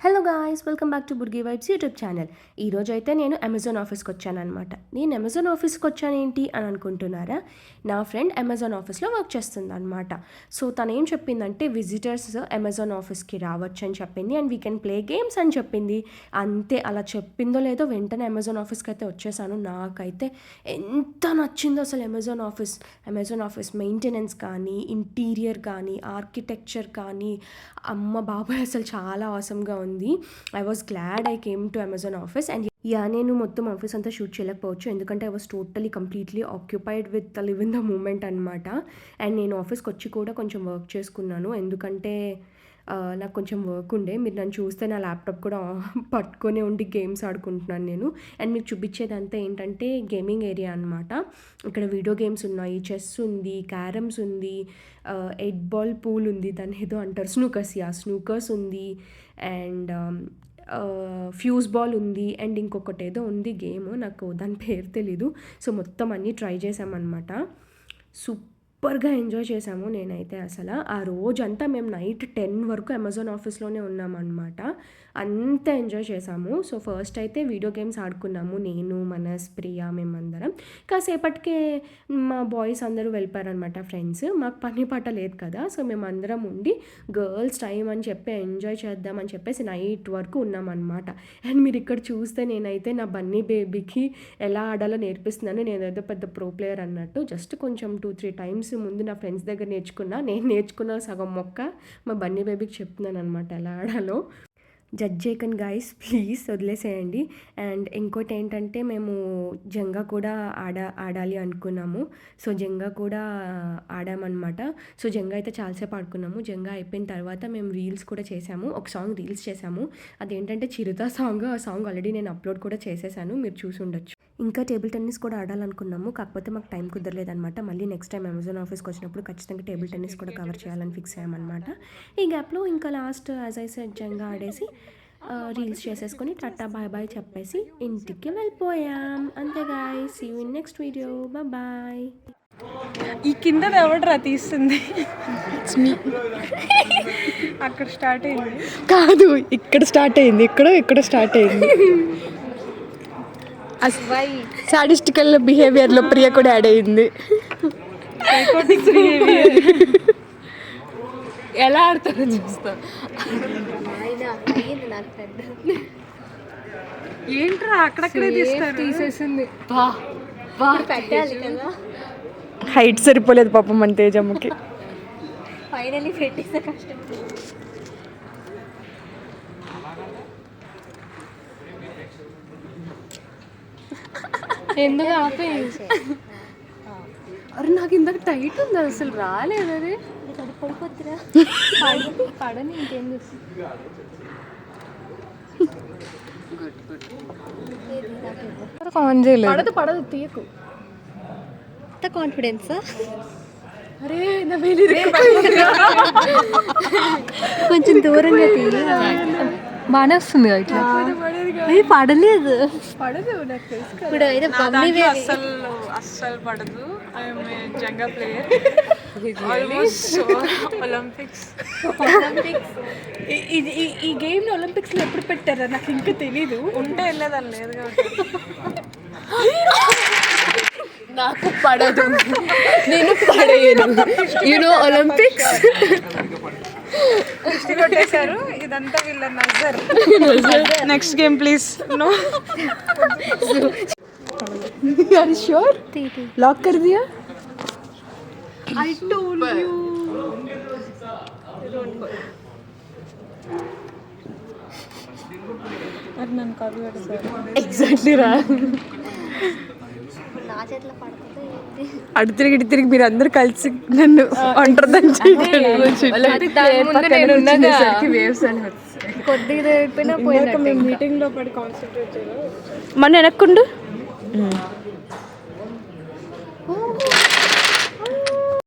Hello guys, welcome back to Burgi vibes YouTube channel. ఈరోజు అయితే నేను అమెజాన్ ఆఫీస్కి వచ్చానమాట. నేను అమెజాన్ ఆఫీస్కి వచ్చాను ఏంటి అని అనుకుంటున్నారా? నా ఫ్రెండ్ అమెజాన్ ఆఫీస్లో వర్క్ చేస్తుంది అనమాట. సో తను ఏం చెప్పిందంటే విజిటర్స్ అమెజాన్ ఆఫీస్కి రావచ్చు అని చెప్పింది, and we can play games అని చెప్పింది. అంతే, అలా చెప్పిందో లేదో వెంటనే అమెజాన్ ఆఫీస్కి అయితే వచ్చేసాను. నాకైతే ఎంత నచ్చిందో అసలు అమెజాన్ ఆఫీస్ మెయింటెనెన్స్ కానీ, ఇంటీరియర్ కానీ, ఆర్కిటెక్చర్ కానీ, అమ్మ బాబాయ్ అసలు చాలా ఆసమ్గా ఉంది. I was glad I came to Amazon office. And నేను మొత్తం ఆఫీస్ అంతా షూట్ చేయలేకపోవచ్చు, ఎందుకంటే I was totally completely occupied with live in the moment అనమాట. అండ్ నేను ఆఫీస్కి వచ్చి కూడా కొంచెం వర్క్ చేసుకున్నాను, ఎందుకంటే నాకు కొంచెం వర్క్ ఉండే. మీరు నన్ను చూస్తే నా ల్యాప్టాప్ కూడా పట్టుకొని ఉండి గేమ్స్ ఆడుకుంటున్నాను నేను. అండ్ మీకు చూపించేదంతా ఏంటంటే గేమింగ్ ఏరియా అనమాట. ఇక్కడ వీడియో గేమ్స్ ఉన్నాయి, చెస్ ఉంది, క్యారమ్స్ ఉంది, 8 బాల్ పూల్ ఉంది, దాన్ని ఏదో అంటారు, స్నూకర్స్ ఉంది, అండ్ ఫ్యూజ్ బాల్ ఉంది, అండ్ ఇంకొకటి ఏదో ఉంది గేమ్, నాకు దాని పేరు తెలీదు. సో మొత్తం అన్నీ ట్రై చేసామన్నమాట. సూపర్గా ఎంజాయ్ చేసాము. నేనైతే అసలు ఆ రోజంతా మేము నైట్ 10 వరకు అమెజాన్ ఆఫీస్లోనే ఉన్నామన్నమాట. అంత ఎంజాయ్ చేసాము. సో ఫస్ట్ అయితే వీడియో గేమ్స్ ఆడుకున్నాము, నేను, మనస్, ప్రియా, మేమందరం. కాసేపటికే మా బాయ్స్ అందరూ వెళ్ళిపోయారనమాట, ఫ్రెండ్స్. మాకు పని పాట లేదు కదా, సో మేమందరం ఉండి గర్ల్స్ టైం అని చెప్పి ఎంజాయ్ చేద్దామని చెప్పేసి నైట్ వరకు ఉన్నామన్నమాట. అండ్ మీరు ఇక్కడ చూస్తే నేనైతే నా బన్నీ బేబీకి ఎలా ఆడాలో నేర్పిస్తున్నాను. నేనేదో పెద్ద ప్రో ప్లేయర్ అన్నట్టు జస్ట్ కొంచెం 2-3 టైమ్స్ ముందు నా ఫ్రెండ్స్ దగ్గర నేను నేర్చుకున్న సగం మొక్క మా బన్నీ బేబీకి చెప్తున్నాను అనమాట ఎలా ఆడాలో. జడ్జ్ చేయకండి గాయస్, ప్లీజ్ వదిలేసేయండి. అండ్ ఇంకోటి ఏంటంటే మేము జంగా కూడా ఆడాలి అనుకున్నాము. సో జంగా కూడా ఆడామన్నమాట. సో జంగా అయితే చాలాసేపు ఆడుకున్నాము. జంగా అయిపోయిన తర్వాత మేము రీల్స్ కూడా చేసాము, ఒక సాంగ్ రీల్స్ చేసాము. అదేంటంటే చిరుత సాంగ్. ఆ సాంగ్ ఆల్రెడీ నేను అప్లోడ్ కూడా చేసేసాను, మీరు చూసి ఉండొచ్చు. ఇంకా టేబుల్ టెన్నిస్ కూడా ఆడాలనుకున్నాము, కాకపోతే మాకు టైం కుదరలేదనమాట. మళ్ళీ నెక్స్ట్ టైం అమెజాన్ ఆఫీస్కి వచ్చినప్పుడు ఖచ్చితంగా టేబుల్ టెన్నిస్ కూడా కవర్ చేయాలని ఫిక్స్ అయ్యామన్నమాట. ఈ గ్యాప్లో ఇంకా last as I said Jenga ఆడేసి రీల్స్ చేసేసుకొని టాటా బాయ్ బాయ్ చెప్పేసి ఇంటికి వెళ్ళిపోయాం. అంతే guys, see you in next video, bye. ఈ కింద ఎవడరా తీస్తుంది? అక్కడ స్టార్ట్ అయింది కాదు, ఇక్కడ స్టార్ట్ అయింది, ఇక్కడ స్టార్ట్ అయింది. సాడిస్టికల్ బిహేవియర్లో ప్రియ కూడా యాడ్ అయింది. ఎలా ఆడతారో చూస్తా. ఏంట్రా అక్కడక్కడే తీసేసింది. హైట్ సరిపోలేదు పాపం మన తేజమ్మకి. ఫైనల్లీ పెట్టేసే కష్టం. ఎందుకు ఆపే? అరే నాకు ఇందాక టైట్ ఉంది, అసలు రాలేదు. అది పడని ఇంకేం చేస్తుంది. ఆన్ చేయలేదు. పడదు తీయకు. కాన్ఫిడెన్సా? అరే కొంచెం దూరంగా తీయ. బాగానే వస్తుంది ఇట్లా. పడలేదు. పడదు నాకు తెలుసు. ఇప్పుడు అయితే అస్సలు పడదు. I'm Janga player. ఒలింపిక్స్ ఈ గేమ్ని ఒలింపిక్స్లో ఎప్పుడు పెట్టారా నాకు ఇంకా తెలీదు. ఉంటే వెళ్ళేదాన్ని, లేదు కాబట్టి నాకు పడదు, నేను పడేయను. యూనో ఒలింపిక్స్ కొట్టేశారు. ఇదంతా వీళ్ళ నజర్. Next game please. No are you sure? Lock कर दिया? I told you. అది నన్ను కాదు ఎగ్జాక్ట్లీ రా. నా చేతిలో పడుతుంది. అటు తిరిగి మీరు అందరు కలిసి నన్ను ఒంటరిదని కొద్దిగా అయిపోయినా పోయినా. మీటింగ్ లో పడి కాన్సన్ట్రేట్ చేయాలి. మన వెనక్కుండు.